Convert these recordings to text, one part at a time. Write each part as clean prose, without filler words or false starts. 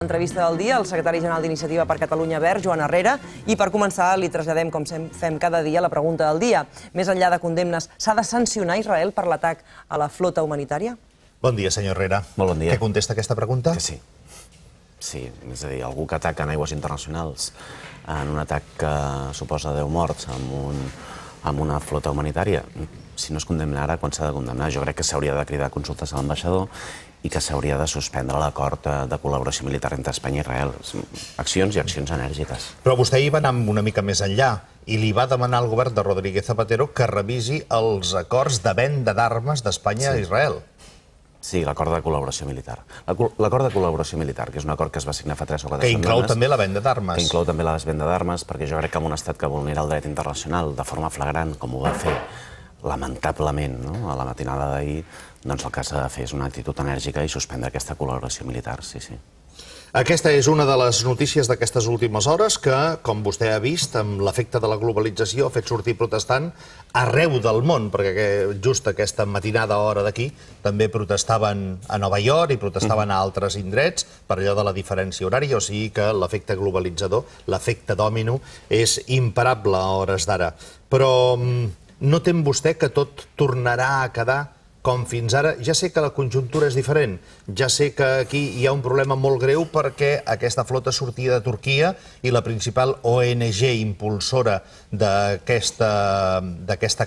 Entrevista del dia, el secretari general d'Iniciativa per Catalunya Verds, Joan Herrera, i per començar li traslladem, com fem cada dia, la pregunta del dia. Més enllà de condemnes, s'ha de sancionar Israel per l'atac a la flota humanitària? Bon dia, senyor Herrera. Molt bon dia. Què contesta aquesta pregunta? Que sí. Sí, és a dir, algú que ataca en aigües internacionals en un atac que suposa 10 morts amb una flota humanitària, si no es condemna ara, quan s'ha de condemnar? Jo crec que s'hauria de cridar consultes a l'ambaixador i que s'hauria de suspendre l'acord de col·laboració militar entre Espanya i Israel. Accions i accions enèrgiques. Però vostè hi va anar una mica més enllà i li va demanar al govern de Rodríguez Zapatero que revisi els acords de venda d'armes d'Espanya a Israel. Sí, l'acord de col·laboració militar. L'acord de col·laboració militar, que és un acord que es va signar fa 3 o 4 setmanes. Que inclou també la venda d'armes. Que inclou també la venda d'armes, perquè jo crec que en un estat que vulnera el dret internacional de forma flagrant, com ho va fer lamentablement a la matinada d'ahir, doncs el que s'ha de fer és una actitud enèrgica i suspendre aquesta col·laboració militar, sí, sí. Aquesta és una de les notícies d'aquestes últimes hores que, com vostè ha vist, amb l'efecte de la globalització ha fet sortir protestant arreu del món, perquè just aquesta matinada hora d'aquí també protestaven a Nova York i protestaven a altres indrets per allò de la diferència horària, o sigui que l'efecte globalitzador, l'efecte dòmino, és imparable a hores d'ara. Però no tem vostè que tot tornarà a quedar com fins ara? Ja sé que la conjuntura és diferent, ja sé que aquí hi ha un problema molt greu perquè aquesta flota sortia de Turquia i la principal ONG impulsora d'aquesta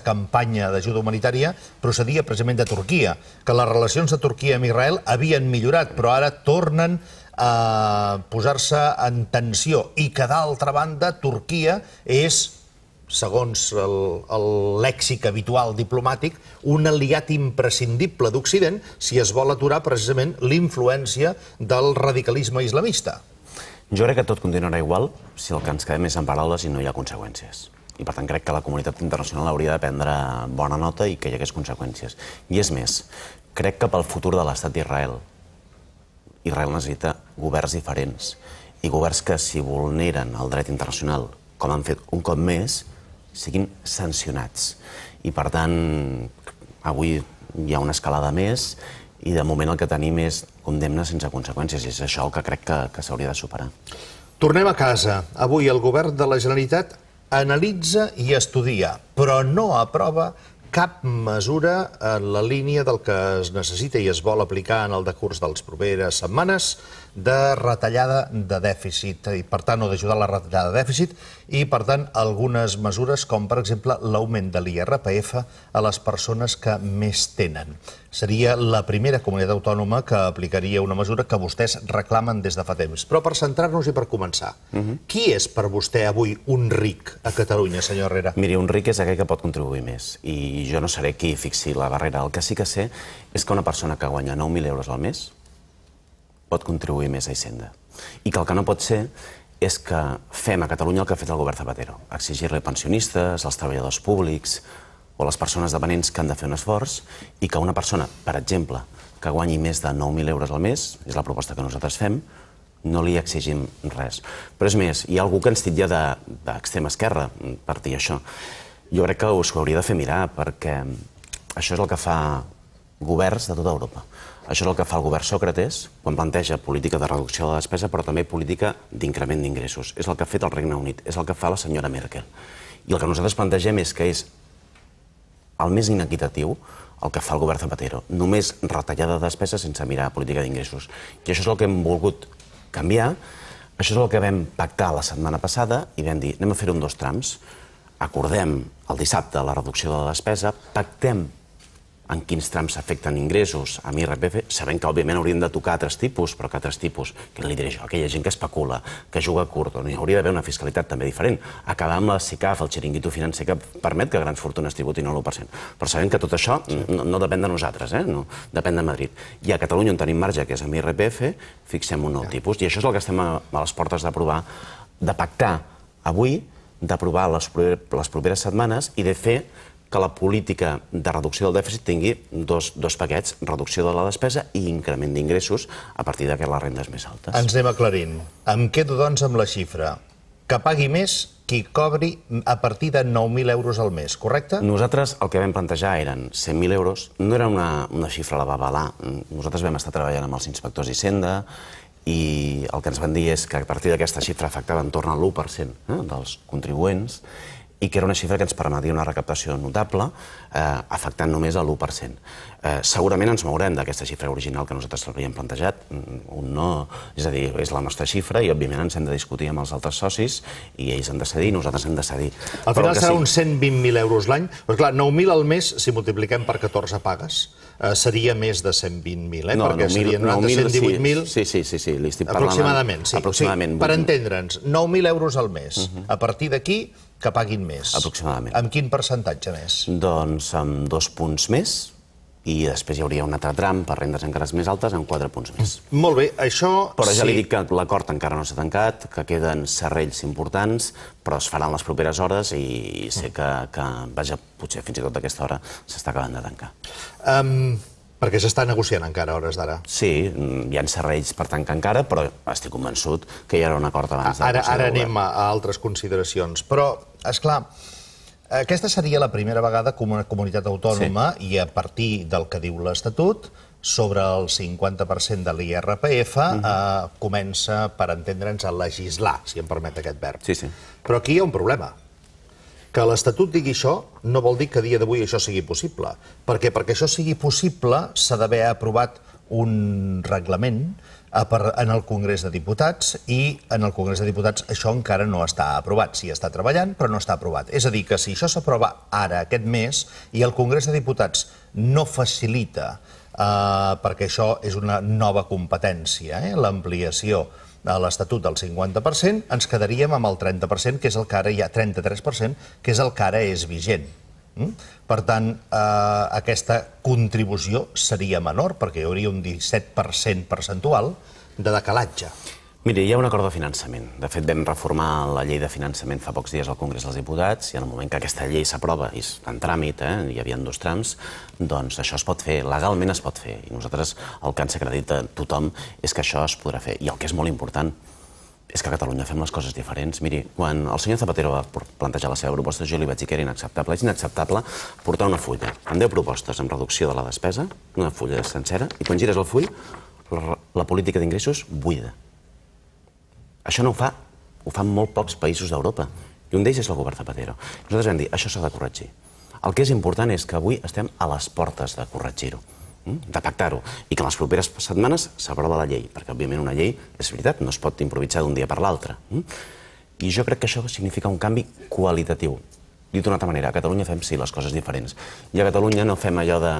campanya d'ajuda humanitària procedia precisament de Turquia, que les relacions de Turquia amb Israel havien millorat, però ara tornen a posar-se en tensió i que d'altra banda Turquia és, segons el lèxic habitual diplomàtic, un aliat imprescindible d'Occident si es vol aturar precisament l'influència del radicalisme islamista. Jo crec que tot continuarà igual si el que ens quedem és en paraules i no hi ha conseqüències. I per tant crec que la comunitat internacional hauria de prendre bona nota i que hi hagués conseqüències. I és més, crec que pel futur de l'estat d'Israel, Israel necessita governs diferents i governs que si vulneren el dret internacional, com han fet un cop més, siguin sancionats. I per tant, avui hi ha una escalada més i de moment el que tenim és condemnes sense conseqüències i és això el que crec que s'hauria de superar. Tornem a casa. Avui el govern de la Generalitat analitza i estudia, però no aprova cap mesura en la línia del que es necessita i es vol aplicar en el decurs de les properes setmanes de retallada de dèficit i, per tant, o d'ajudar a la retallada de dèficit i, per tant, algunes mesures com, per exemple, l'augment de l'IRPF a les persones que més tenen. Seria la primera comunitat autònoma que aplicaria una mesura que vostès reclamen des de fa temps. Però per centrar-nos i per començar, qui és per vostè avui un ric a Catalunya, senyor Herrera? Miri, un ric és aquell que pot contribuir més i jo no seré qui fixi la barrera. El que sí que sé és que una persona que guanya 9.000 euros al mes pot contribuir més a Hisenda. I que el que no pot ser és que fem a Catalunya el que ha fet el govern Zapatero, exigir-li pensionistes, als treballadors públics o les persones dependents que han de fer un esforç i que una persona, per exemple, que guanyi més de 9.000 euros al mes, és la proposta que nosaltres fem, no li exigim res. Però és més, hi ha algú que ens titlla d'extrema esquerra per dir això. Jo crec que us ho hauria de fer mirar perquè això és el que fa governs de tota Europa. Això és el que fa el govern Sòcrates quan planteja política de reducció de la despesa, però també política d'increment d'ingressos. És el que ha fet el Regne Unit, és el que fa la senyora Merkel. I el que nosaltres plantegem és que és el més inequitatiu el que fa el govern Zapatero. Només retallada de despesa sense mirar política d'ingressos. I això és el que hem volgut canviar, això és el que vam pactar la setmana passada i vam dir, anem a fer-ho en 2 trams. Acordem el dissabte la reducció de la despesa, pactem en quins trams s'afecten ingressos amb IRPF, sabent que, òbviament, hauríem de tocar altres tipus, però que altres tipus, què li diré jo, aquella gent que especula, que juga curt, on hi hauria d'haver una fiscalitat també diferent. Acabar amb la SICAF, el xiringuito financer, que permet que grans fortunes tributin el 1%. Però sabent que tot això no depèn de nosaltres, no depèn de Madrid. I a Catalunya, on tenim marge, que és amb IRPF, fixem un nou tipus. I això és el que estem a les portes d'aprovar, de pactar avui, d'aprovar les properes setmanes i de fer que la política de reducció del dèficit tingui dos paquets, reducció de la despesa i increment d'ingressos a partir de les rendes més altes. Ens anem aclarint. Em quedo, doncs, amb la xifra. Que pagui més qui cobri a partir de 9.000 euros al mes, correcte? Nosaltres el que vam plantejar eren 100.000 euros. No era una xifra a la babalà. Nosaltres vam estar treballant amb els inspectors d'Hisenda, i el que ens van dir és que a partir d'aquesta xifra afectava entorn al 1% dels contribuents i que era una xifra que ens permetia una recaptació notable, afectant només el 1%. Segurament ens mourem d'aquesta xifra original que nosaltres havíem plantejat. És a dir, és la nostra xifra i, òbviament, ens hem de discutir amb els altres socis i ells han de cedir i nosaltres hem de cedir. Al final serà uns 120.000 euros l'any. Però, clar, 9.000 al mes, si multipliquem per 14 pagues, seria més de 120.000, No, perquè serien 118.000... Sí, li estic parlant... Aproximadament, sí. Per entendre'ns, 9.000 euros al mes. A partir d'aquí, que paguin més. Aproximadament. Amb quin percentatge més? Doncs amb 2 punts més i després hi hauria un altre tram per rendes encara més altes amb 4 punts més. Molt bé, això... Però ja li dic que l'acord encara no s'ha tancat, que queden serrells importants, però es faran les properes hores i sé que vaja, potser fins i tot a aquesta hora s'està acabant de tancar. Perquè s'està negociant encara a hores d'ara. Sí, hi ha serrells per tancar encara, però estic convençut que hi haurà un acord abans. Ara anem a altres consideracions. Però, esclar, aquesta seria la primera vegada que una comunitat autònoma, i a partir del que diu l'Estatut, sobre el 50% de l'IRPF, comença, per entendre'ns, a legislar, si em permet aquest verb. Sí. Però aquí hi ha un problema. Que l'Estatut digui això no vol dir que a dia d'avui això sigui possible. Perquè això sigui possible s'ha d'haver aprovat un reglament en el Congrés de Diputats i en el Congrés de Diputats això encara no està aprovat. Sí, està treballant, però no està aprovat. És a dir, que si això s'aprova ara, aquest mes, i el Congrés de Diputats no facilita, perquè això és una nova competència, l'ampliació a l'Estatut del 50%, ens quedaríem amb el 30%, que és el que ara hi ha, 33%, que és el que ara és vigent. Per tant, aquesta contribució seria menor, perquè hi hauria un 17% percentual de decalatge. Miri, hi ha un acord de finançament. De fet, vam reformar la llei de finançament fa pocs dies al Congrés dels Diputats i en el moment que aquesta llei s'aprova i està en tràmit, hi havia 2 trams, doncs això es pot fer, legalment es pot fer. I nosaltres el que ens acredita tothom és que això es podrà fer. I el que és molt important és que a Catalunya fem les coses diferents. Miri, quan el senyor Zapatero va plantejar la seva proposta, jo li vaig dir que era inacceptable. És inacceptable portar una fulla amb 10 propostes amb reducció de la despesa, una fulla sencera, i quan gires el full, la política d'ingressos buida. Això no ho fan molt pocs països d'Europa. I un d'ells és el govern Zapatero. Nosaltres vam dir, això s'ha de corregir. El que és important és que avui estem a les portes de corregir-ho, de pactar-ho, i que en les properes setmanes s'aprova la llei, perquè, òbviament, una llei, és veritat, no es pot improvisar d'un dia per l'altre. I jo crec que això significa un canvi qualitatiu. Dit d'una altra manera, a Catalunya fem, sí, les coses diferents. I a Catalunya no fem allò de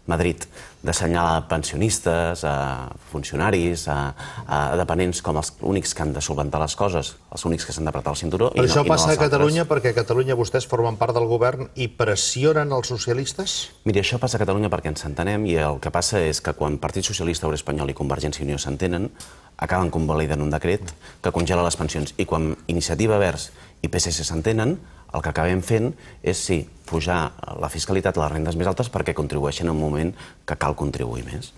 Madrid, d'assenyalar pensionistes, a funcionaris, a dependents com els únics que han de solventar les coses, els únics que s'han d'apretar el cinturó i no els altres. Això passa a Catalunya perquè a Catalunya vostès formen part del govern i pressionen els socialistes? Miri, això passa a Catalunya perquè ens entenem i el que passa és que quan Partit Socialista Obrer Espanyol i Convergència i Unió s'entenen, acaben convalidant un decret que congela les pensions. I quan Iniciativa Verds i PSC s'entenen, el que acabem fent és, sí, pujar la fiscalitat a les rendes més altes perquè contribueixen en un moment que cal contribuir més.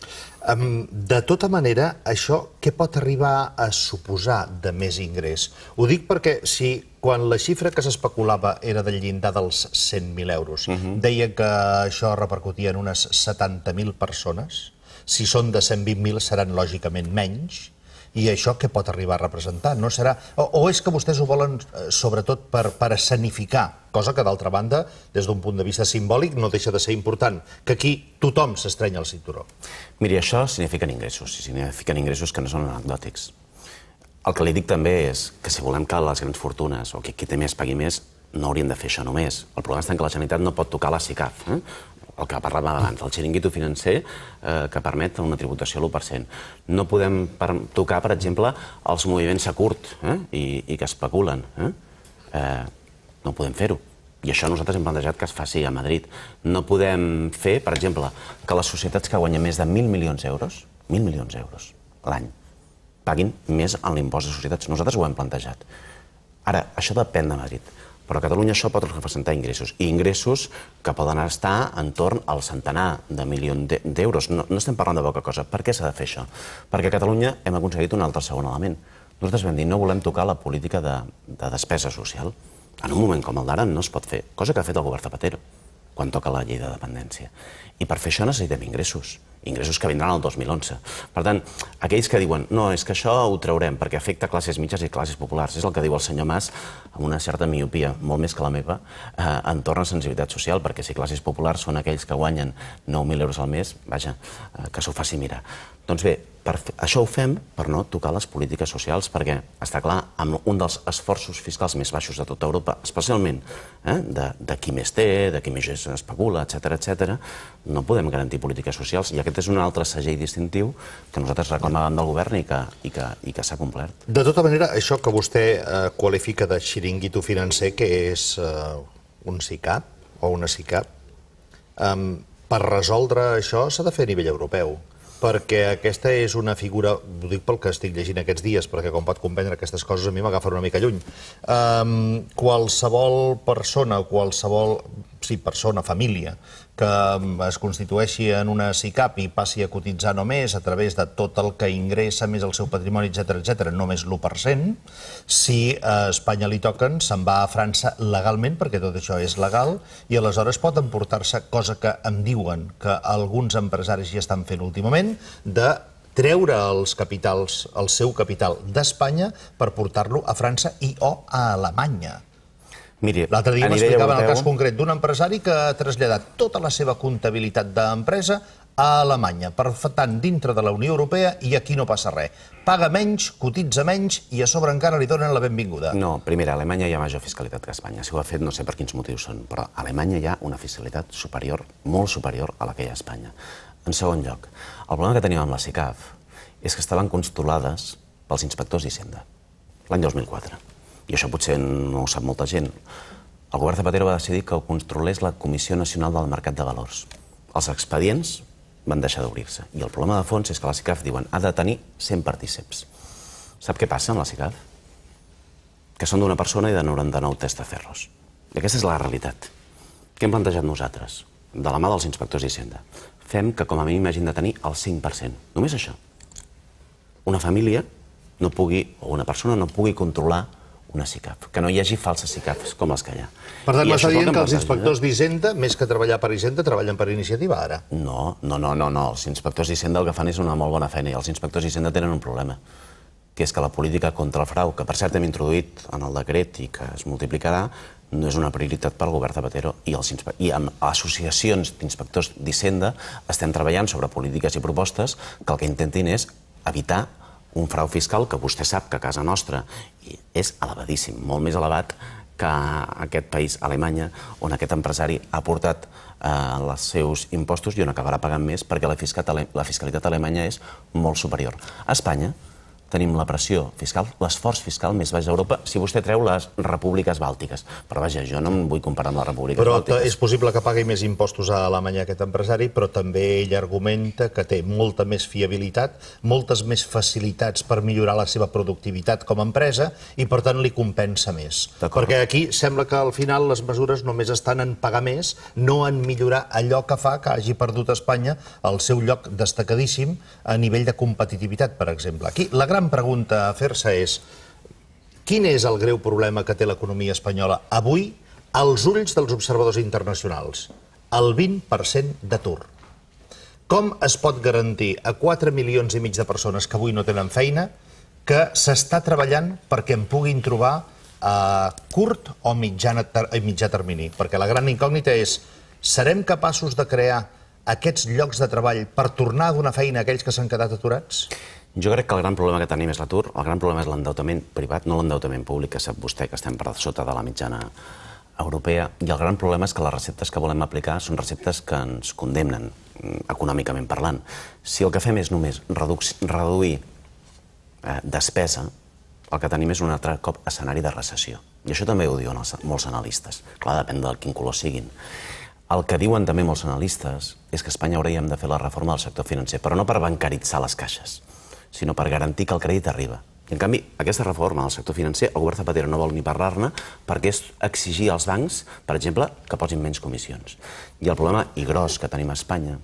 De tota manera, això què pot arribar a suposar de més ingrés? Ho dic perquè si quan la xifra que s'especulava era del llindar dels 100.000 euros, deia que això repercutia en unes 70.000 persones, si són de 120.000 seran lògicament menys, i això què pot arribar a representar? No serà... O és que vostès ho volen sobretot per escenificar, cosa que d'altra banda, des d'un punt de vista simbòlic, no deixa de ser important, que aquí tothom s'estrenya el cinturó. Miri, això signifiquen ingressos que no són anecdòtics. El que li dic també és que si volem que les grans fortunes o qui té més pagui més, no haurien de fer això només. El problema és que la Generalitat no pot tocar la SICAF, el que parlàvem abans, el xiringuito financer que permet una tributació a l'1%. No podem tocar, per exemple, els moviments a curt i que especulen. No podem fer-ho. I això nosaltres hem plantejat que es faci a Madrid. No podem fer, per exemple, que les societats que guanyen més de 1.000 milions d'euros, 1.000 milions d'euros l'any, paguin més en l'impost de societats. Nosaltres ho hem plantejat. Ara, això depèn de Madrid. Però a Catalunya això pot representar ingressos, i ingressos que poden estar entorn al centenar de milions d'euros. No estem parlant de poca cosa. Per què s'ha de fer això? Perquè a Catalunya hem aconseguit un altre segon element. Nosaltres vam dir no volem tocar la política de despesa social. En un moment com el d'ara no es pot fer, cosa que ha fet el govern Zapatero. quan toca la llei de dependència. I per fer això necessitem ingressos que vindran el 2011. Per tant, aquells que diuen no, és que això ho traurem perquè afecta classes mitjanes i classes populars, és el que diu el senyor Mas amb una certa miopia, molt més que la meva, entorn a sensibilitat social, perquè si classes populars són aquells que guanyen 9.000 euros al mes, vaja, que s'ho faci mirar. Doncs bé, això ho fem per no tocar les polítiques socials, perquè està clar, amb un dels esforços fiscals més baixos de tota Europa, especialment de qui més té, de qui més especula, etc., no podem garantir polítiques socials, i aquest és un altre segell distintiu que nosaltres reclamàvem del govern i que s'ha complert. De tota manera, això que vostè qualifica de xiringuito financer, que és un SICAP o una SICAP, per resoldre això s'ha de fer a nivell europeu. Perquè aquesta és una figura, ho dic pel que estic llegint aquests dies, perquè com pot comprendre aquestes coses a mi m'agafen una mica lluny. Qualsevol persona, família, que es constitueixi en una SICAP i passi a cotitzar només a través de tot el que ingressa, més el seu patrimoni, etc., només l'1%, si a Espanya li toquen, se'n va a França legalment, perquè tot això és legal, i aleshores pot emportar-se, cosa que em diuen que alguns empresaris ja estan fent últimament, de treure els capitals, el seu capital d'Espanya per portar-lo a França i o a Alemanya. L'altre dia m'explicaven el cas concret d'un empresari que ha traslladat tota la seva comptabilitat d'empresa a Alemanya, per tant, dintre de la Unió Europea, i aquí no passa res. Paga menys, cotitza menys i a sobre encara li donen la benvinguda. No, primer, a Alemanya hi ha major fiscalitat que a Espanya. Si ho ha fet, no sé per quins motius són, però a Alemanya hi ha una fiscalitat superior, molt superior a la que hi ha a Espanya. En segon lloc, el problema que teníem amb la SICAF és que estaven controlades pels inspectors d'Hisenda, l'any 2004. I això potser no ho sap molta gent. El govern Zapatero va decidir que ho controlés la Comissió Nacional del Mercat de Valors. Els expedients van deixar d'obrir-se. I el problema de fons és que la SICAF, diuen, ha de tenir 100 partíceps. Sap què passa amb la SICAF? Que són d'una persona i de 99 testaferros. I aquesta és la realitat. Què hem plantejat nosaltres? De la mà dels inspectors d'Hisenda. Fem que com a mínim hagin de tenir el 5%. Només això. Una família no pugui, o una persona no pugui controlar una SICAF, que no hi hagi falses SICAFs com les que hi ha. Per tant, m'està dient que els inspectors d'Hisenda, més que treballar per Hisenda, treballen per iniciativa, ara? No. Els inspectors d'Hisenda el que fan és una molt bona feina, i els inspectors d'Hisenda tenen un problema, que és que la política contra el frau, que per cert hem introduït en el decret i que es multiplicarà, no és una prioritat pel govern Zapatero, i amb associacions d'inspectors d'Hisenda estem treballant sobre polítiques i propostes que el que intentin és evitar un frau fiscal que vostè sap que a casa nostra és elevadíssim, molt més elevat que aquest país, Alemanya, on aquest empresari ha portat els seus impostos i on acabarà pagant més perquè la fiscalitat alemanya és molt superior. A Espanya tenim la pressió fiscal, l'esforç fiscal més baix d'Europa, si vostè treu les repúbliques bàltiques. Però vaja, jo no em vull comparar amb les repúbliques bàltiques. Però és possible que pagui més impostos a Alemanya aquest empresari, però també ell argumenta que té molta més fiabilitat, moltes més facilitats per millorar la seva productivitat com a empresa i, per tant, li compensa més. Perquè aquí sembla que al final les mesures només estan en pagar més, no en millorar allò que fa que hagi perdut Espanya el seu lloc destacadíssim a nivell de competitivitat, per exemple. Aquí la gran pregunta a fer-se és: quin és el greu problema que té l'economia espanyola avui als ulls dels observadors internacionals? El 20% d'atur. Com es pot garantir a 4,5 milions de persones que avui no tenen feina que s'està treballant perquè en puguin trobar a curt o mitjà termini? Perquè la gran incògnita és: serem capaços de crear aquests llocs de treball per tornar a donar feina a aquells que s'han quedat aturats? Jo crec que el gran problema que tenim és l'atur, el gran problema és l'endeutament privat, no l'endeutament públic, que sap vostè que estem per sota de la mitjana europea, i el gran problema és que les receptes que volem aplicar són receptes que ens condemnen, econòmicament parlant. Si el que fem és només reduir despesa, el que tenim és un altre cop escenari de recessió. I això també ho diuen molts analistes. Clar, depèn de quin color siguin. El que diuen també molts analistes és que a Espanya hauríem de fer la reforma del sector financer, però no per bancaritzar les caixes, sinó per garantir que el crèdit arriba. I, en canvi, aquesta reforma del sector financer, el govern Zapatero no vol ni parlar-ne perquè és exigir als bancs, per exemple, que posin menys comissions. I el problema, i gros, que tenim a Espanya,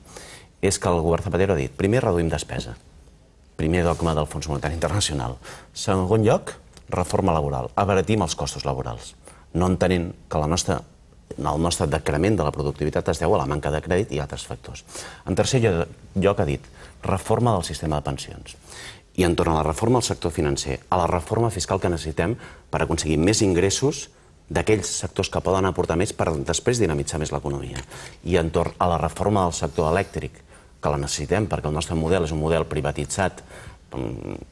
és que el govern Zapatero ha dit: primer reduïm despesa, primer dogma del Fons Monetari Internacional. Segon lloc, reforma laboral, abaratim els costos laborals, no entenent que la nostra el nostre decrement de la productivitat es deu a la manca de crèdit i altres factors. En tercer lloc ha dit reforma del sistema de pensions. I entorn a la reforma del sector financer, a la reforma fiscal que necessitem per aconseguir més ingressos d'aquells sectors que poden aportar més per després dinamitzar més l'economia. I entorn a la reforma del sector elèctric, que la necessitem perquè el nostre model és un model privatitzat,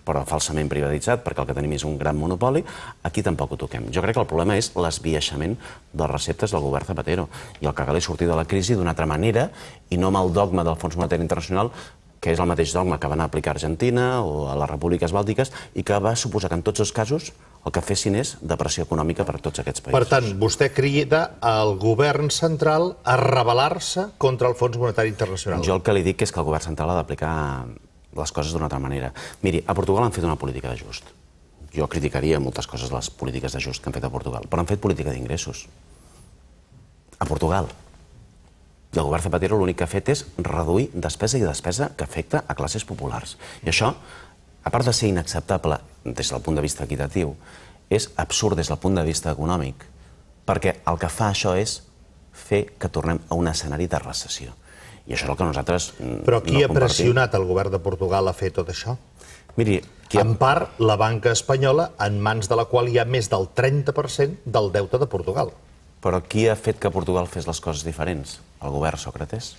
però falsament privatitzat, perquè el que tenim és un gran monopoli, aquí tampoc ho toquem. Jo crec que el problema és l'esbiaixament de les receptes del govern Zapatero. I el que cal és sortir de la crisi d'una altra manera i no amb el dogma del Fons Monetari Internacional, que és el mateix dogma que van aplicar a Argentina o a les repúbliques bàltiques i que va suposar que en tots els casos el que fessin és depressió econòmica per a tots aquests països. Per tant, vostè crida al govern central a rebel·lar-se contra el Fons Monetari Internacional. Jo el que li dic és que el govern central ha d'aplicar les coses d'una altra manera. Miri, a Portugal han fet una política d'ajust. Jo criticaria moltes coses de les polítiques d'ajust que han fet a Portugal, però han fet política d'ingressos. A Portugal. I el govern Zapatero l'únic que ha fet és reduir despesa i despesa que afecta a classes populars. I això, a part de ser inacceptable des del punt de vista equitatiu, és absurd des del punt de vista econòmic, perquè el que fa això és fer que tornem a un escenari de recessió. I això és el que nosaltres no compartim. Però qui ha pressionat el govern de Portugal a fer tot això? Miri, en part, la banca espanyola, en mans de la qual hi ha més del 30% del deute de Portugal. Però qui ha fet que Portugal fes les coses diferents? El govern Sòcrates.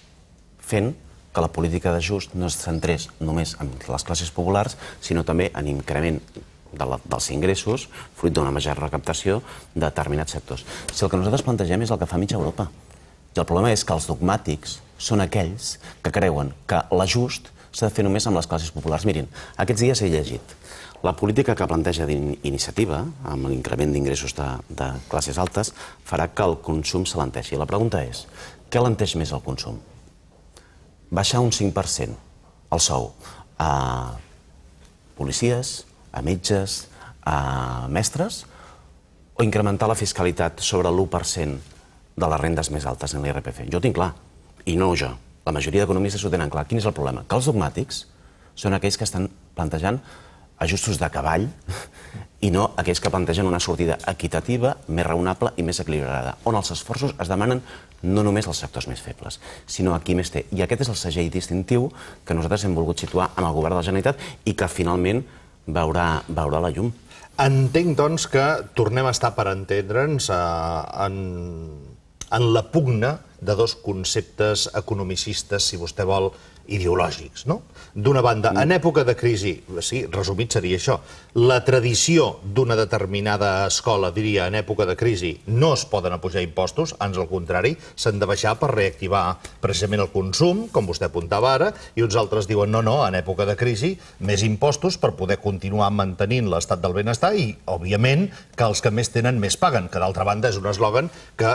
Fent que la política d'ajust no es centrés només en les classes populars, sinó també en increment dels ingressos, fruit d'una major recaptació de determinats sectors. Si el que nosaltres plantegem és el que fa mitja Europa. I el problema és que els dogmàtics són aquells que creuen que l'ajust s'ha de fer només amb les classes populars. Mirin, aquests dies he llegit la política que planteja d'iniciativa, amb l'increment d'ingressos de classes altes, farà que el consum s'alenteixi. La pregunta és, què alenteix més el consum? Baixar un 5% el sou a policies, a metges, a mestres, o incrementar la fiscalitat sobre l'1% de les rendes més altes en l'IRPF? Jo ho tinc clar, i no jo. La majoria d'economistes ho tenen clar. Quin és el problema? Que els dogmàtics són aquells que estan plantejant ajustos de cavall i no aquells que plantegen una sortida equitativa, més raonable i més equilibrada, on els esforços es demanen no només als sectors més febles, sinó a qui més té. I aquest és el segell distintiu que nosaltres hem volgut situar en el govern de la Generalitat i que finalment veurà la llum. Entenc, doncs, que tornem a estar per entendre'ns en la pugna de dos conceptes economicistes, si vostè vol, ideològics, no? D'una banda, en època de crisi, sí, resumit seria això, la tradició d'una determinada escola diria en època de crisi no es poden apujar impostos, ans al contrari, s'han de baixar per reactivar precisament el consum, com vostè apuntava ara, i uns altres diuen no, en època de crisi, més impostos per poder continuar mantenint l'estat del benestar i, òbviament, que els que més tenen més paguen, que d'altra banda és un eslògan que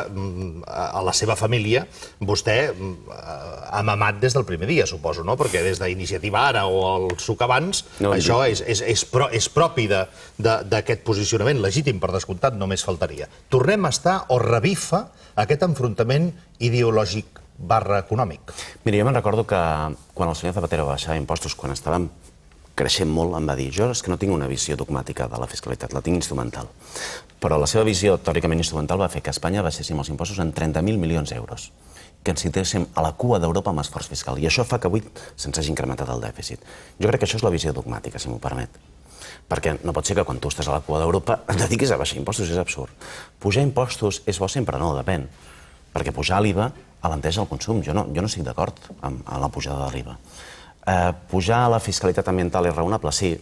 a la seva família vostè ha mamat des del primer dia, suposo, no? Perquè des d'Iniciativa Ara o el Suc abans, això és propi d'aquest posicionament legítim, per descomptat, només faltaria. Tornem a estar o revifa aquest enfrontament ideològic / econòmic. Mira, jo me'n recordo que quan el senyor Zapatero va baixar impostos, quan estàvem creixent molt, em va dir, jo és que no tinc una visió dogmàtica de la fiscalitat, la tinc instrumental. Però la seva visió teòricament instrumental va fer que a Espanya baixéssim els impostos en 30.000 milions d'euros, que ens situéssim a la cua d'Europa amb esforç fiscal. I això fa que avui se'ns hagi incrementat el dèficit. Jo crec que això és la visió dogmàtica, si m'ho permet. Perquè no pot ser que quan tu estàs a la cua d'Europa et dediquis a baixar impostos, és absurd. Pujar impostos és bo sempre? No, depèn. Perquè pujar l'IVA alenteix el consum. Jo no estic d'acord amb la pujada de l'IVA. Pujar la fiscalitat ambiental és raonable? Sí.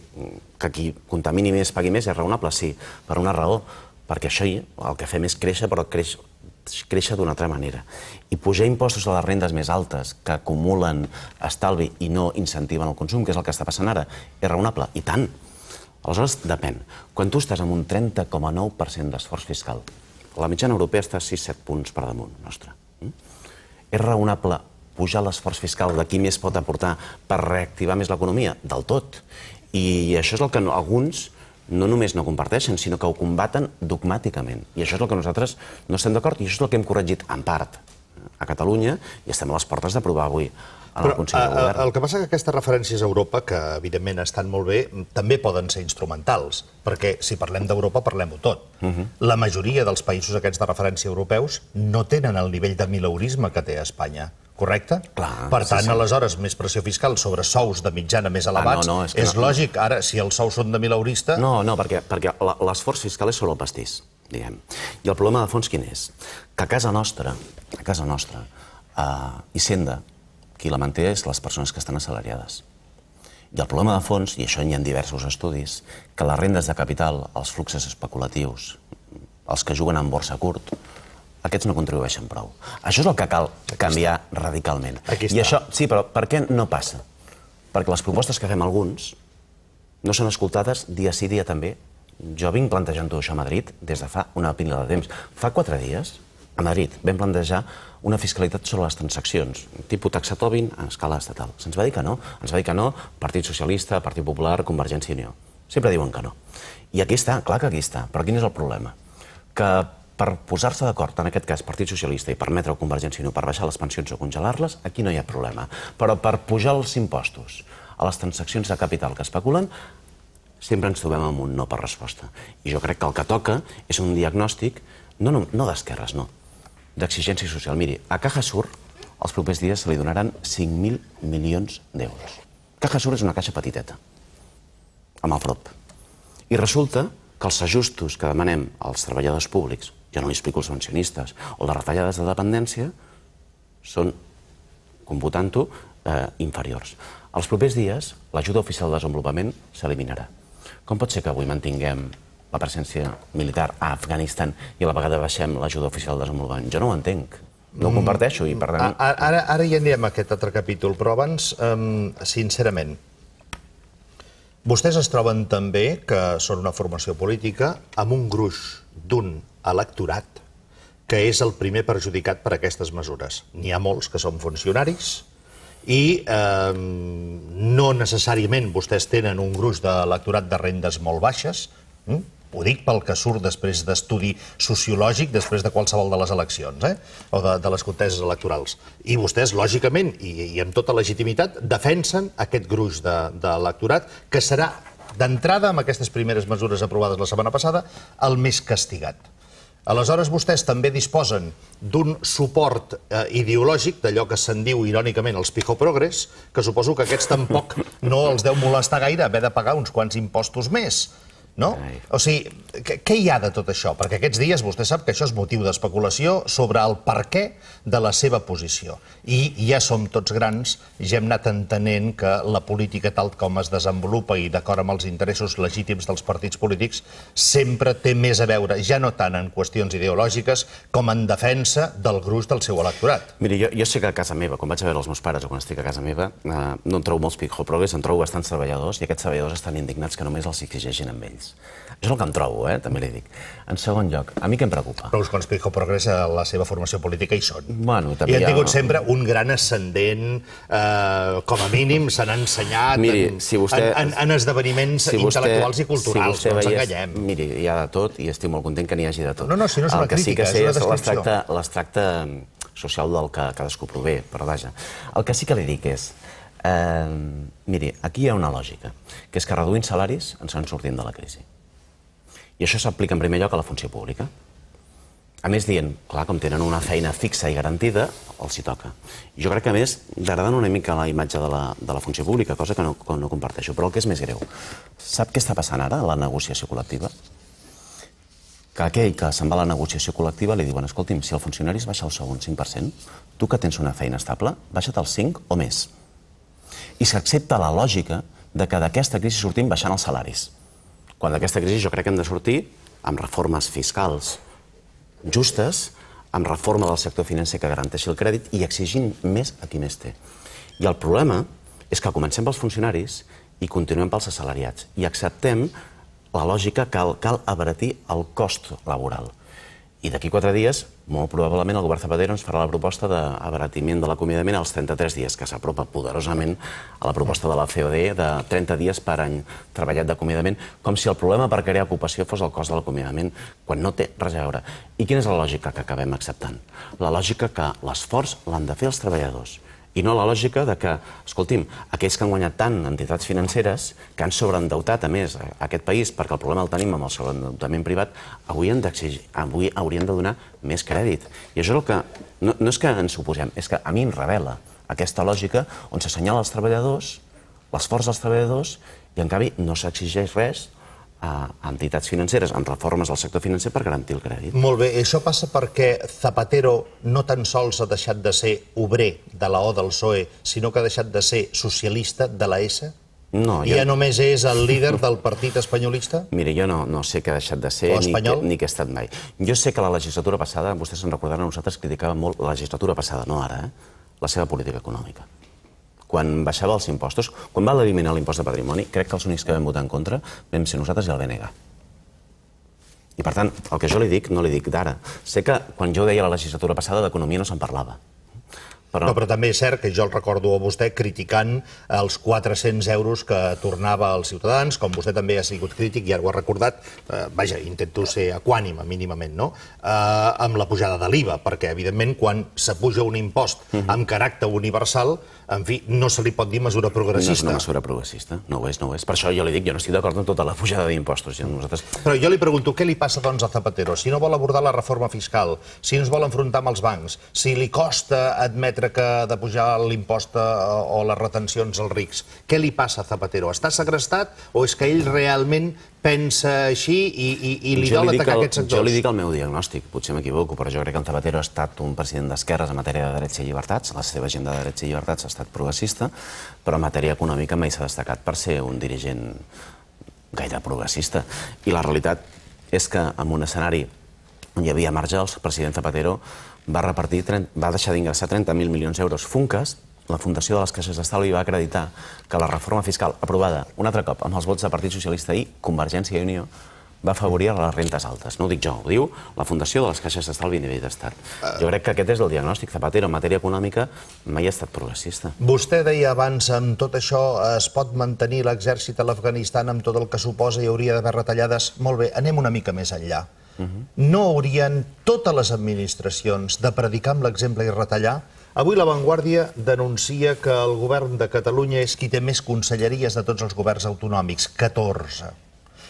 Que qui contamini més pagui més és raonable? Sí. Per una raó. Perquè això el que fem és créixer, però créixer d'una altra manera. I pujar impostos a les rendes més altes que acumulen estalvi i no incentiven el consum, que és el que està passant ara, és raonable? I tant. Aleshores, depèn. Quan tu estàs amb un 30,9% d'esforç fiscal, la mitjana europea està 6-7 punts per damunt nostre. És raonable pujar l'esforç fiscal de qui més pot aportar per reactivar més l'economia? Del tot. I això és el que alguns no només no comparteixen, sinó que ho combaten dogmàticament. I això és el que nosaltres no estem d'acord i això és el que hem corregit en part a Catalunya i estem a les portes d'aprovar avui en el Consell de Govern. El que passa que aquestes referències a Europa, que evidentment estan molt bé, també poden ser instrumentals, perquè si parlem d'Europa parlem-ho tot. La majoria dels països aquests de referència europeus no tenen el nivell de mileurisme que té Espanya. Correcte? Per tant, aleshores, més pressió fiscal sobre sous de mitjana més elevats. És lògic, ara, si els sous són de mileurista... No, perquè l'esforç fiscal és sobre el pastís, diguem. I el problema de fons quin és? Que a casa nostra, Hisenda, qui la manté és les persones que estan assalariades. I el problema de fons, i això hi ha diversos estudis, que les rendes de capital, els fluxos especulatius, els que juguen en borsa curt, aquests no contribueixen prou. Això és el que cal canviar radicalment. I això, sí, però per què no passa? Perquè les propostes que fem alguns no són escoltades dia sí, dia també. Jo vinc plantejant-ho això a Madrid des de fa una pila de temps. Fa 4 dies, a Madrid, vam plantejar una fiscalitat sobre les transaccions, tipus taxa Tobin a escala estatal. Se'ns va dir que no. Ens va dir que no Partit Socialista, Partit Popular, Convergència i Unió. Sempre diuen que no. I aquí està, clar que aquí està. Però quin és el problema? Que per posar-se d'acord, en aquest cas Partit Socialista, i permetre a Convergència i Unió per baixar les pensions o congelar-les, aquí no hi ha problema. Però per pujar els impostos a les transaccions de capital que especulen, sempre ens trobem amb un no per resposta. I jo crec que el que toca és un diagnòstic, no d'esquerres, no, d'exigència social. Miri, a CajaSur els propers dies se li donaran 5.000 milions d'euros. CajaSur és una caixa petiteta, amb el FROP. I resulta que els ajustos que demanem als treballadors públics, jo no li explico als pensionistes, o les retallades de dependència, són, computant-ho, inferiors. Els propers dies, l'ajuda oficial de desenvolupament s'eliminarà. Com pot ser que avui mantinguem la presència militar a Afganistan i a la vegada baixem l'ajuda oficial de desenvolupament? Jo no ho entenc. No ho comparteixo i, per tant... Ara hi anirem a aquest altre capítol, però abans, sincerament, vostès es troben també que són una formació política amb un gruix d'un electorat que és el primer perjudicat per aquestes mesures. N'hi ha molts que són funcionaris i no necessàriament vostès tenen un gruix d'electorat de rendes molt baixes. Ho dic pel que surt després d'estudi sociològic, després de qualsevol de les eleccions, o de les conteses electorals. I vostès, lògicament, i amb tota legitimitat, defensen aquest gruix d'electorat que serà, d'entrada, amb aquestes primeres mesures aprovades la setmana passada, el més castigat. Aleshores, vostès també disposen d'un suport ideològic, d'allò que se'n diu irònicament els pijoprogres, que suposo que aquests tampoc no els deu molestar gaire haver de pagar uns quants impostos més. No? O sigui, què hi ha de tot això? Perquè aquests dies vostè sap que això és motiu d'especulació sobre el perquè de la seva posició. I ja som tots grans, ja hem anat entenent que la política tal com es desenvolupa i d'acord amb els interessos legítims dels partits polítics sempre té més a veure, ja no tant en qüestions ideològiques com en defensa del gruix del seu electorat. Miri, jo sé que a casa meva, quan vaig a veure els meus pares o quan estic a casa meva, no en trobo molts pijoprogres, en trobo bastants treballadors i aquests treballadors estan indignats que només els exigeixin amb ells. Això és el que em trobo, també li dic. En segon lloc, a mi què em preocupa? Però uns quants pijoprogres a la seva formació política hi són. Bueno, i han tingut sempre un gran ascendent, com a mínim s'han ensenyat en esdeveniments intel·lectuals i culturals, no ens enganyem. Miri, hi ha de tot i estic molt content que n'hi hagi de tot. No, si no és una crítica, és una descripció. L'estracte social del que cadascú prové, però vaja. El que sí que li dic és, miri, aquí hi ha una lògica, que és que reduint salaris ens en sortim de la crisi. I això s'aplica en primer lloc a la funció pública. A més, dient, clar, com tenen una feina fixa i garantida, els hi toca. I jo crec que, a més, degradant una mica la imatge de la funció pública, cosa que no comparteixo. Però el que és més greu, sap què està passant ara a la negociació col·lectiva? Que aquell que se'n va a la negociació col·lectiva li diuen, escolti'm, si el funcionari es baixa el sou un 5%, tu que tens una feina estable, baixa't el 5 o més. I s'accepta la lògica de que d'aquesta crisi sortim baixant els salaris. Quan d'aquesta crisi jo crec que hem de sortir amb reformes fiscals justes, amb reforma del sector financer que garanteixi el crèdit i exigint més a qui més té. I el problema és que comencem pels funcionaris i continuem pels assalariats. I acceptem la lògica que cal abaratir el cost laboral. I d'aquí 4 dies, molt probablement, el govern Zapatero ens farà la proposta d'abaratiment de l'acomiadament als 33 dies, que s'apropa poderosament a la proposta de la COD de 30 dies per any treballat d'acomiadament, com si el problema per crear ocupació fos el cost de l'acomiadament, quan no té res a veure. I quina és la lògica que acabem acceptant? La lògica que l'esforç l'han de fer els treballadors. I no la lògica de que, escolti'm, aquells que han guanyat tant entitats financeres, que han sobreendeutat a més aquest país, perquè el problema el tenim amb el sobreendeutament privat, avui haurien de donar més crèdit. I això és el que... No és que ens oposem, és que a mi em revela aquesta lògica on s'assenyala els treballadors, l'esforç dels treballadors, i en canvi no s'exigeix res a entitats financeres, amb reformes al sector financer per garantir el crèdit. Molt bé, això passa perquè Zapatero no tan sols ha deixat de ser obrer de la O del PSOE, sinó que ha deixat de ser socialista de la S? No, I ja només és el líder del partit espanyolista? Mira, jo no sé què ha deixat de ser ni què ha estat mai. Jo sé que la legislatura passada, vostès se'n recordaran, nosaltres criticàvem molt la legislatura passada, no ara, la seva política econòmica. Quan baixava els impostos, quan va eliminar l'impost de patrimoni, crec que els únics que vam votar en contra vam ser nosaltres i el BNG. I per tant, el que jo li dic, no li dic d'ara. Sé que quan jo deia la legislatura passada d'economia no se'n parlava. Però també és cert que jo el recordo a vostè criticant els 400 euros que tornava als ciutadans, com vostè també ha sigut crític i ara ho ha recordat, vaja, intento ser equànime mínimament, no? Amb la pujada de l'IVA, perquè evidentment quan s'apuja un impost amb caràcter universal, en fi, no se li pot dir mesura progressista. No és una mesura progressista, no ho és, no ho és. Per això jo li dic, jo no estic d'acord amb tota la pujada d'impostos. Però jo li pregunto, què li passa doncs a Zapatero? Si no vol abordar la reforma fiscal, si no es vol enfrontar amb els bancs, si li costa admetre que ha de pujar l'impost o les retencions als rics, què li passa a Zapatero? Està segrestat o és que ell realment pensa així i li dol atacar aquests sectors? Jo li dic el meu diagnòstic, potser m'equivoco, però jo crec que el Zapatero ha estat un president d'esquerres en matèria de drets i llibertats, la seva agenda de drets i llibertats ha estat progressista, però en matèria econòmica mai s'ha destacat per ser un dirigent gaire progressista. I la realitat és que en un escenari on hi havia marge, el president Zapatero va deixar d'ingressar 30.000 milions d'euros. Funcas, la Fundació de les Caixes d'Estalvi, va acreditar que la reforma fiscal aprovada un altre cop amb els vots del Partit Socialista i Convergència i Unió va afavorir les rentes altes. No ho dic jo, ho diu la Fundació de les Caixes d'Estalvi a nivell d'estat. Jo crec que aquest és el diagnòstic. Zapatero en matèria econòmica mai ha estat progressista. Vostè deia abans, amb tot això es pot mantenir l'exèrcit a l'Afganistan amb tot el que suposa i hauria d'haver retallades? Molt bé, anem una mica més enllà. No haurien totes les administracions de predicar amb l'exemple i retallar? Avui La Vanguardia denuncia que el govern de Catalunya és qui té més conselleries de tots els governs autonòmics, 14.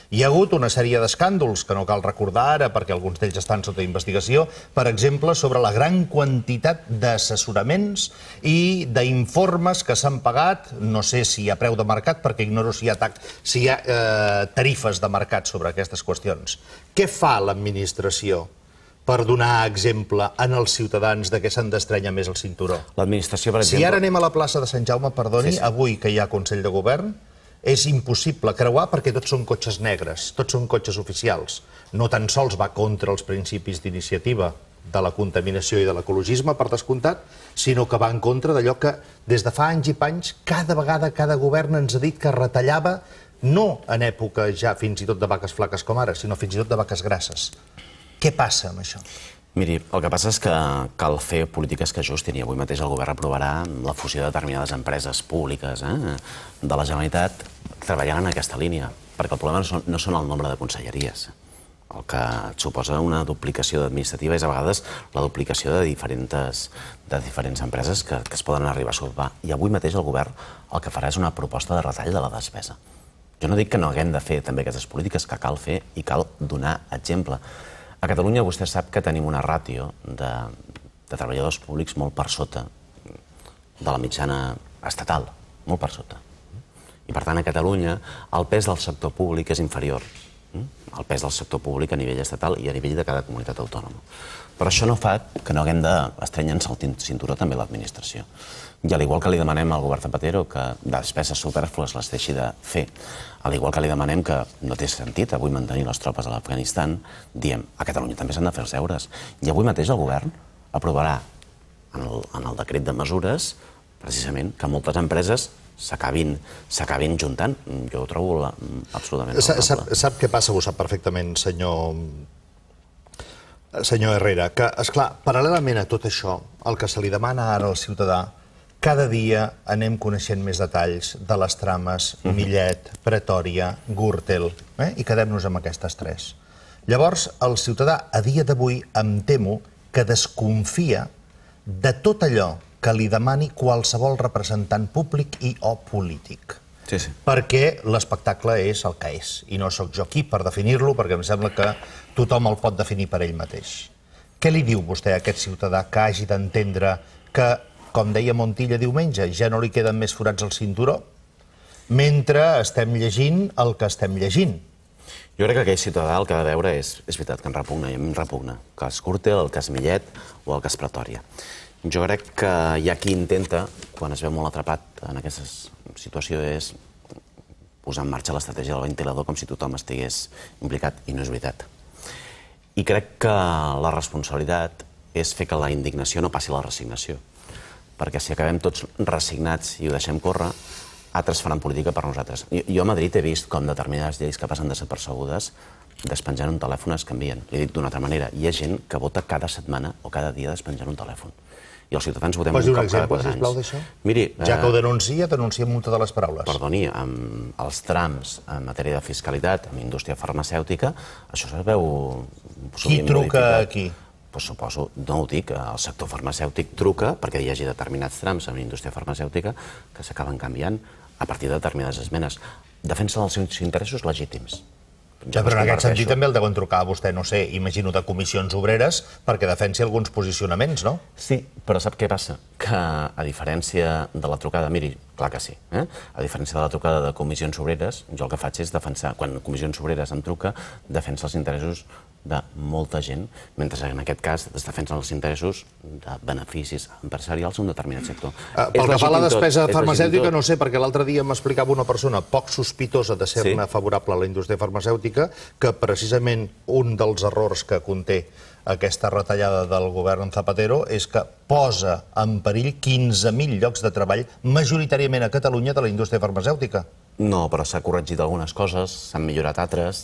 Hi ha hagut una sèrie d'escàndols que no cal recordar ara perquè alguns d'ells estan sota investigació, per exemple, sobre la gran quantitat d'assessoraments i d'informes que s'han pagat, no sé si a preu de mercat, perquè ignoro si hi ha tarifes de mercat sobre aquestes qüestions. Què fa l'administració per donar exemple en els ciutadans de què s'han d'estrènyer més el cinturó? L'administració, per exemple... Si ara anem a la plaça de Sant Jaume, perdoni, avui que hi ha Consell de Govern, és impossible creuar perquè tots són cotxes negres, tots són cotxes oficials. No tan sols va contra els principis d'iniciativa de la contaminació i de l'ecologisme, per descomptat, sinó que va en contra d'allò que des de fa anys i panys, cada vegada, cada govern ens ha dit que retallava, no en època ja fins i tot de vaques flaques com ara, sinó fins i tot de vaques grasses. Què passa amb això? Miri, el que passa és que cal fer polítiques que ajustin i avui mateix el govern aprovarà la fusió de determinades empreses públiques de la Generalitat treballant en aquesta línia, perquè el problema no són el nombre de conselleries. El que suposa una duplicació administrativa és a vegades la duplicació de diferents empreses que es poden arribar a solvar. I avui mateix el govern el que farà és una proposta de retall de la despesa. Jo no dic que no haguem de fer també aquestes polítiques, que cal fer i cal donar exemple. A Catalunya vostè sap que tenim una ràtio de treballadors públics molt per sota de la mitjana estatal, molt per sota. I per tant a Catalunya el pes del sector públic és inferior al pes del sector públic a nivell estatal i a nivell de cada comunitat autònoma. Però això no fa que no haguem d'estrènyer-nos el cinturó també l'administració. I al igual que li demanem al govern Zapatero que despeses supèrflues les deixi de fer, al igual que li demanem que no té sentit avui mantenir les tropes a l'Afganistan, diem, a Catalunya també s'han de fer els deures. I avui mateix el govern aprovarà en el decret de mesures precisament que moltes empreses s'acabin juntant. Jo ho trobo absolutament raonable. Sap què passa? Ho sap perfectament, senyor Senyor Herrera, que, esclar, paral·lelament a tot això, el que se li demana ara al ciutadà, cada dia anem coneixent més detalls de les trames Millet, Pretòria, Gürtel, i quedem-nos amb aquestes tres. Llavors, el ciutadà, a dia d'avui, em temo que desconfia de tot allò que li demani qualsevol representant públic i o polític. Sí, sí. Perquè l'espectacle és el que és. I no sóc jo aquí per definir-lo, perquè em sembla que tothom el pot definir per ell mateix. Què li diu vostè a aquest ciutadà que hagi d'entendre que, com deia Montilla diumenge, ja no li queden més forats al cinturó, mentre estem llegint el que estem llegint? Jo crec que aquell ciutadà el que ha de veure és veritat que em repugna, i a mi em repugna, el cas Gürtel, el cas Millet o el cas Pretòria. Jo crec que hi ha qui intenta, quan es veu molt atrapat en aquesta situació, és posar en marxa l'estratègia del ventilador com si tothom estigués implicat, i no és veritat. I crec que la responsabilitat és fer que la indignació no passi a la resignació, perquè si acabem tots resignats i ho deixem córrer, altres faran política per nosaltres. Jo a Madrid he vist com determinades lleis que passen desapercebudes despenjant un telèfon es canvien. Li dic d'una altra manera, hi ha gent que vota cada setmana o cada dia despenjant un telèfon. I els ciutadans votem un cop cada 4 anys. Miri, ja que ho denunciem moltes de les paraules. Perdoni, amb els trams en matèria de fiscalitat, amb indústria farmacèutica, això es veu... Qui truca aquí? Suposo, no ho dic, el sector farmacèutic truca perquè hi hagi determinats trams en la indústria farmacèutica que s'acaben canviant a partir de determinades esmenes. Defensen els seus interessos legítims. Però en aquest sentit també el deuen trucar a vostè, no sé, imagino de comissions obreres perquè defensi alguns posicionaments, no? Sí, però sap què passa? Que a diferència de la trucada, miri, clar que sí, a diferència de la trucada de comissions obreres, jo el que faig és defensar, quan comissions obreres em truca, defensa els interessos de molta gent, mentre en aquest cas es defensen els interessos de beneficis empresarials d'un determinat sector. Pel que fa a la despesa farmacèutica, no sé, perquè l'altre dia m'explicava una persona poc sospitosa de ser-ne favorable a la indústria farmacèutica, que precisament un dels errors que conté aquesta retallada del govern Zapatero és que posa en perill 15.000 llocs de treball, majoritàriament a Catalunya, de la indústria farmacèutica. No, però s'ha corregit algunes coses, s'han millorat altres,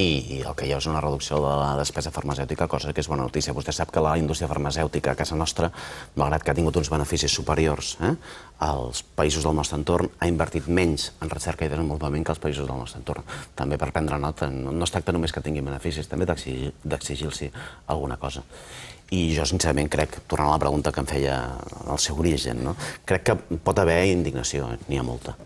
i el que hi ha és una reducció de la despesa farmacèutica, cosa que és bona notícia. Vostè sap que la indústria farmacèutica a casa nostra, malgrat que ha tingut uns beneficis superiors als països del nostre entorn, ha invertit menys en recerca i desenvolupament que els països del nostre entorn. També per prendre nota, no es tracta només que tinguin beneficis, també d'exigir-los alguna cosa. I jo, sincerament, crec, tornant a la pregunta que em feia el seu origen, crec que pot haver indignació, n'hi ha molta.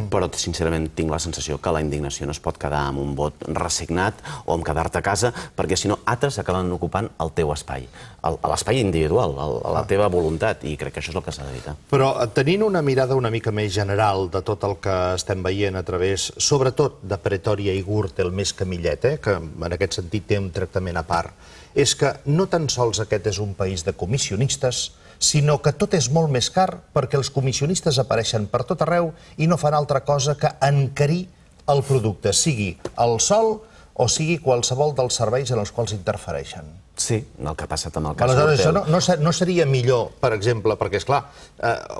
Però, sincerament, tinc la sensació que la indignació no es pot quedar amb un vot resignat o amb quedar-te a casa, perquè, si no, altres acaben ocupant el teu espai, l'espai individual, la teva voluntat, i crec que això és el que s'ha d'evitar. Però tenint una mirada una mica més general de tot el que estem veient a través, sobretot de Pretòria i Gürtel, més que Millet, que en aquest sentit té un tractament a part, és que no tan sols aquest és un país de comissionistes, sinó que tot és molt més car perquè els comissionistes apareixen per tot arreu i no fan altra cosa que encarir el producte, sigui el sol o sigui qualsevol dels serveis en els quals interfereixen. Sí, el que ha passat amb el cas Gürtel. Aleshores, això no seria millor, per exemple, perquè, esclar,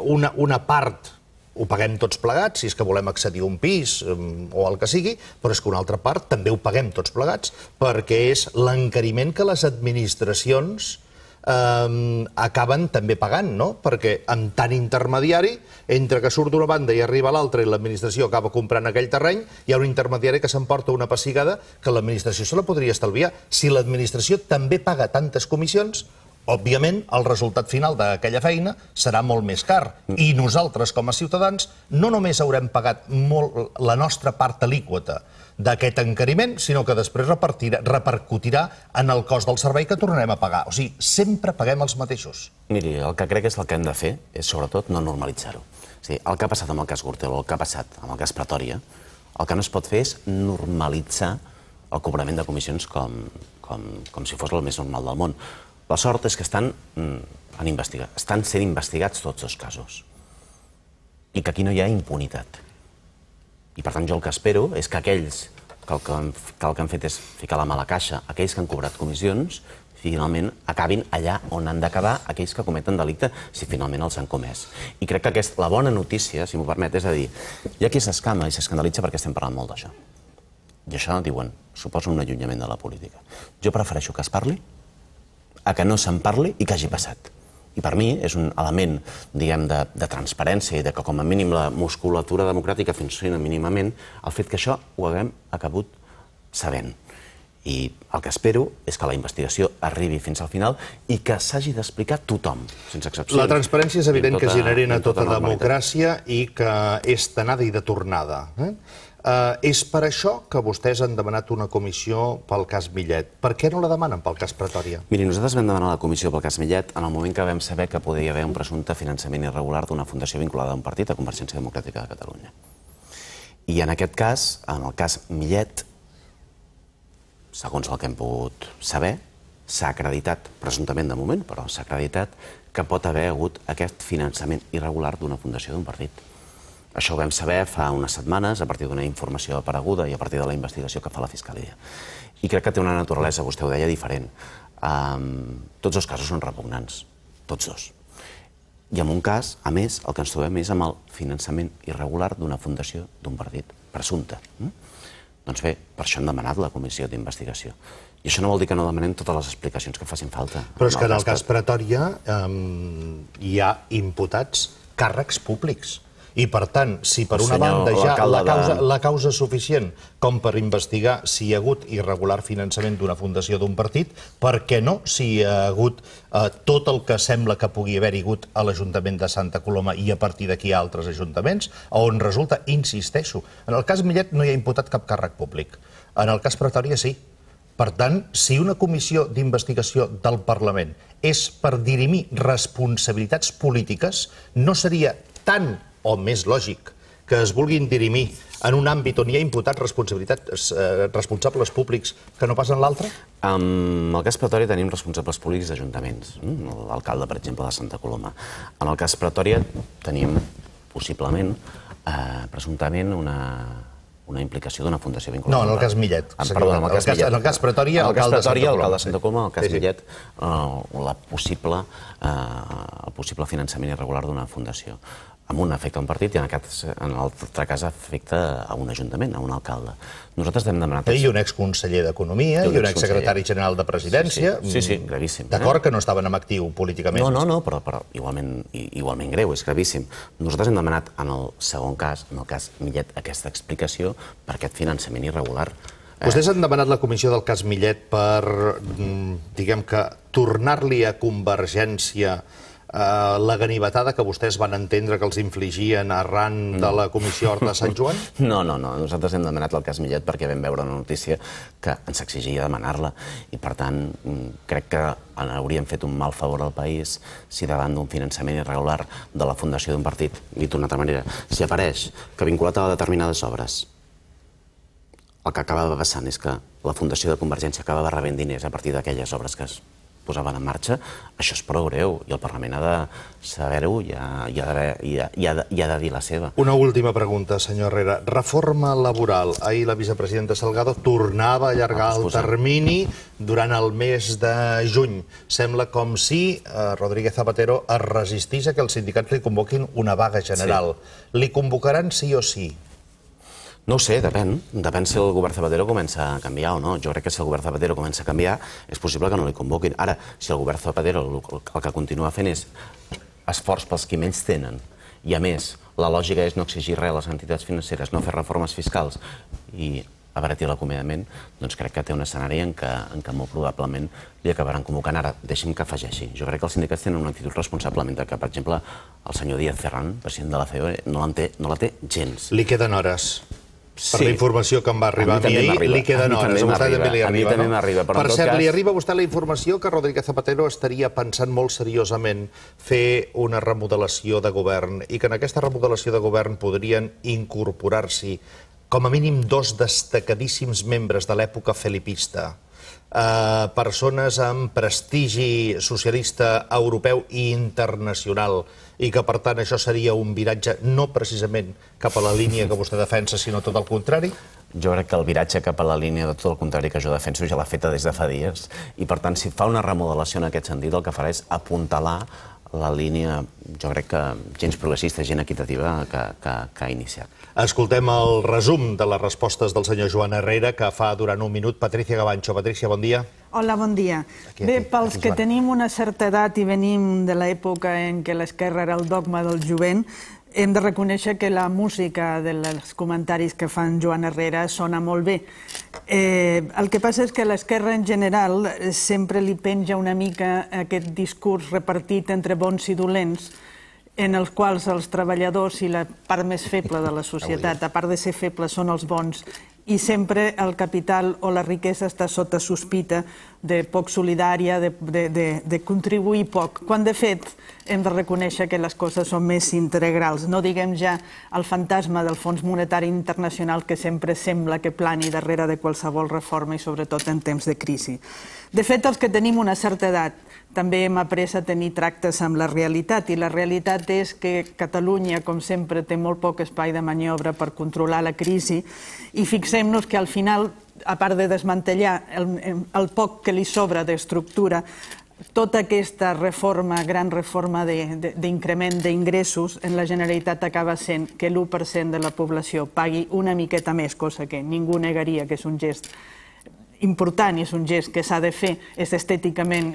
una part ho paguem tots plegats, si és que volem accedir a un pis o el que sigui, però és que una altra part també ho paguem tots plegats, perquè és l'encariment que les administracions acaben també pagant, no? Perquè amb tant intermediari, entre que surt d'una banda i arriba a l'altra i l'administració acaba comprant aquell terreny, hi ha un intermediari que s'emporta una pessigada que l'administració se la podria estalviar. Si l'administració també paga tantes comissions, òbviament, el resultat final d'aquella feina serà molt més car. I nosaltres, com a ciutadans, no només haurem pagat molt la nostra part alíquota d'aquest encariment, sinó que després repercutirà en el cost del servei que tornarem a pagar. O sigui, sempre paguem els mateixos. Miri, el que crec que és el que hem de fer és, sobretot, no normalitzar-ho. El que ha passat amb el cas Gürtel o el que ha passat amb el cas Pretòria, el que no es pot fer és normalitzar el cobrament de comissions com si fos el més normal del món. La sort és que estan sent investigats tots els casos i que aquí no hi ha impunitat. I, per tant, jo el que espero és que aquells que el que han fet és ficar la mà a la caixa, aquells que han cobrat comissions, finalment acabin allà on han d'acabar aquells que cometen delicte, si finalment els han comès. I crec que la bona notícia, si m'ho permet, és a dir, hi ha qui s'escama i s'escandalitza perquè estem parlant molt d'això. I això, diuen, suposa un allunyament de la política. Jo prefereixo que es parli a que no se'n parli i que hagi passat. I per mi és un element, diguem, de transparència i de que com a mínim la musculatura democràtica funciona mínimament, el fet que això ho haguem acabat sabent. I el que espero és que la investigació arribi fins al final i que s'hagi d'explicar tothom, sense excepcions. La transparència és evident que genera tota democràcia i que és d'anada i de tornada. És per això que vostès han demanat una comissió pel cas Millet. Per què no la demanen pel cas Pretòria? Miri, nosaltres vam demanar la comissió pel cas Millet en el moment que vam saber que podia haver un presumpte finançament irregular d'una fundació vinculada a un partit, a Convergència Democràtica de Catalunya. I en aquest cas, en el cas Millet, segons el que hem pogut saber, s'ha acreditat, presumptament de moment, però s'ha acreditat que pot haver hagut aquest finançament irregular d'una fundació d'un partit. Això ho vam saber fa unes setmanes, a partir d'una informació apareguda i a partir de la investigació que fa la Fiscalia. I crec que té una naturalesa, vostè ho deia, diferent. Tots dos casos són repugnants, tots dos. I en un cas, a més, el que ens trobem és amb el finançament irregular d'una fundació d'un partit, presumpte. Doncs bé, per això hem demanat la comissió d'investigació. I això no vol dir que no demanem totes les explicacions que facin falta. Però és que en el cas Pretòria hi ha imputats càrrecs públics. I, per tant, si per una banda hi ha la causa suficient com per investigar si hi ha hagut irregular finançament d'una fundació d'un partit, per què no si hi ha hagut tot el que sembla que pugui haver-hi hagut a l'Ajuntament de Santa Coloma i a partir d'aquí a altres ajuntaments, on resulta, insisteixo, en el cas Millet no hi ha imputat cap càrrec públic. En el cas Pretòria sí. Per tant, si una comissió d'investigació del Parlament és per dirimir responsabilitats polítiques, no seria tan o més lògic que es vulguin dirimir en un àmbit on hi ha imputats responsables públics que no pas en l'altre? En el cas Pretòria tenim responsables públics d'ajuntaments, l'alcalde, per exemple, de Santa Coloma. En el cas Pretòria tenim, possiblement, presumptament, una implicació d'una fundació vinculada. No, en el cas Millet. Perdó, en el cas Millet. En el cas Pretòria, alcalde de Santa Coloma, en el cas Millet, el possible finançament irregular d'una fundació. En un afecta un partit i en l'altre cas afecta a un ajuntament, a un alcalde. Nosaltres hem demanat... I un exconseller d'Economia i un exsecretari general de Presidència. Sí, gravíssim. D'acord que no estaven en actiu políticament. No, però igualment greu, és gravíssim. Nosaltres hem demanat en el segon cas, en el cas Millet, aquesta explicació per aquest finançament irregular. Vostès han demanat la comissió del cas Millet per, diguem que, tornar-li a Convergència la ganivetada que vostès van entendre que els infligien arran de la comissió Horta de Sant Joan? No. Nosaltres hem demanat el cas Millet perquè vam veure una notícia que ens exigia demanar-la i, per tant, crec que hauríem fet un mal favor al país si davant d'un finançament irregular de la fundació d'un partit, dit d'una altra manera, si apareix que vinculat a determinades obres el que acabava passant és que la fundació de Convergència acabava rebent diners a partir d'aquelles obres que es posaven en marxa, això és prou greu i el Parlament ha de saber-ho i ha de dir la seva. Una última pregunta, senyor Herrera. Reforma laboral. Ahir la vicepresidenta Salgado tornava a allargar el termini durant el mes de juny. Sembla com si Rodríguez Zapatero es resistís a que els sindicats li convoquin una vaga general. Li convocaran sí o sí? No ho sé, depèn. Depèn si el govern Zapatero comença a canviar o no. Jo crec que si el govern Zapatero comença a canviar és possible que no li convoquin. Ara, si el govern Zapatero el que continua fent és esforç pels qui menys tenen i, a més, la lògica és no exigir res a les entitats financeres, no fer reformes fiscals i abaratir l'acomiadament, doncs crec que té un escenari en què molt probablement li acabaran convocant. Ara, deixi'm que afegeixi. Jo crec que els sindicats tenen una actitud responsable, mentre que, per exemple, el senyor Díaz Ferran, president de la COE, no la té gens. Li queden hores. Per la informació que em va arribar a mi ahir, li queden hores. A vostè també li arriba, no? Per cert, li arriba a vostè la informació que Rodríguez Zapatero estaria pensant molt seriosament fer una remodelació de govern i que en aquesta remodelació de govern podrien incorporar-s'hi com a mínim 2 destacadíssims membres de l'època felipista, persones amb prestigi socialista europeu i internacional, i que, per tant, això seria un viratge no precisament cap a la línia que vostè defensa, sinó tot el contrari? Jo crec que el viratge cap a la línia de tot el contrari que jo defenso ja l'ha feta des de fa dies, i, per tant, si fa una remodelació en aquest sentit, el que farà és apuntalar la línia, jo crec que gens progressista, gens equitativa que ha iniciat. Escoltem el resum de les respostes del senyor Joan Herrera, que fa durant un minut Patricia Gavancho. Patricia, bon dia. Hola, bon dia. Bé, pels que tenim una certa edat i venim de l'època en què l'esquerra era el dogma del jovent, hem de reconèixer que la música dels comentaris que fan Joan Herrera sona molt bé. El que passa és que l'esquerra en general sempre li penja una mica aquest discurs repartit entre bons i dolents, en els quals els treballadors i la part més feble de la societat, a part de ser febles, són els bons, i sempre el capital o la riquesa està sota sospita de poc solidària, de contribuir poc, quan de fet hem de reconèixer que les coses són més integrals. No diguem ja el fantasma del Fons Monetari Internacional que sempre sembla que plani darrere de qualsevol reforma i sobretot en temps de crisi. De fet, els que tenim una certa edat també hem après a tenir tractes amb la realitat, i la realitat és que Catalunya, com sempre, té molt poc espai de maniobra per controlar la crisi, i fixem-nos que al final, a part de desmantellar el poc que li sobra d'estructura, tota aquesta reforma, gran reforma d'increment d'ingressos en la Generalitat acaba sent que l'1% de la població pagui una miqueta més, cosa que ningú negaria que és un gest important i és un gest que s'ha de fer, és estèticament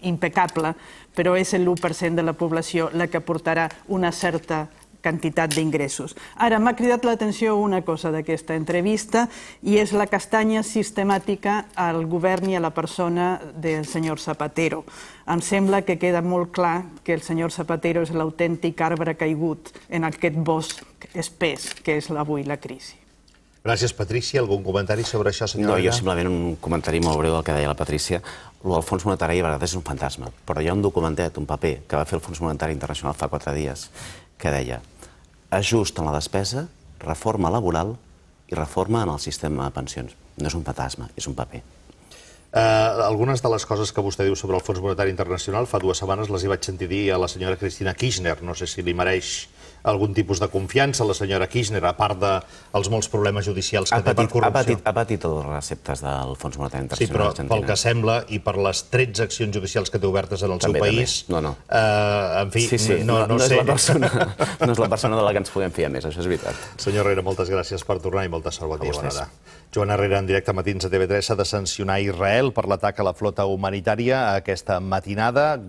impecable, però és l'1% de la població la que portarà una certa quantitat d'ingressos. Ara, m'ha cridat l'atenció una cosa d'aquesta entrevista i és la castanya sistemàtica al govern i a la persona del senyor Zapatero. Em sembla que queda molt clar que el senyor Zapatero és l'autèntic arbre caigut en aquest bosc espès que és avui la crisi. Gràcies, Patricia. Algun comentari sobre això, senyor Herrera? No, jo simplement un comentari molt breu del que deia la Patricia. El Fons Monetari a vegades és un fantasma, però hi ha un documentet, un paper, que va fer el Fons Monetari Internacional fa 4 dies, que deia ajust en la despesa, reforma laboral i reforma en el sistema de pensions. No és un fantasma, és un paper. Algunes de les coses que vostè diu sobre el Fons Monetari Internacional fa 2 setmanes les hi vaig sentir dir a la senyora Cristina Kirchner. No sé si li mereix algun tipus de confiança a la senyora Kirchner, a part dels molts problemes judicials que té per corrupció. Ha patit totes les receptes del Fons Monetari Sí, però Internacional. pel que sembla, i per les 13 accions judicials que té obertes en el seu país, en fi, no sé... No és la persona de la que ens podem fiar més, això és veritat. Senyor Herrera, moltes gràcies per tornar i molta sort. Bon dia, bona hora. Joan Herrera, en directe a Matins a TV3, s'ha de sancionar Israel per l'atac a la flota humanitària aquesta matinada.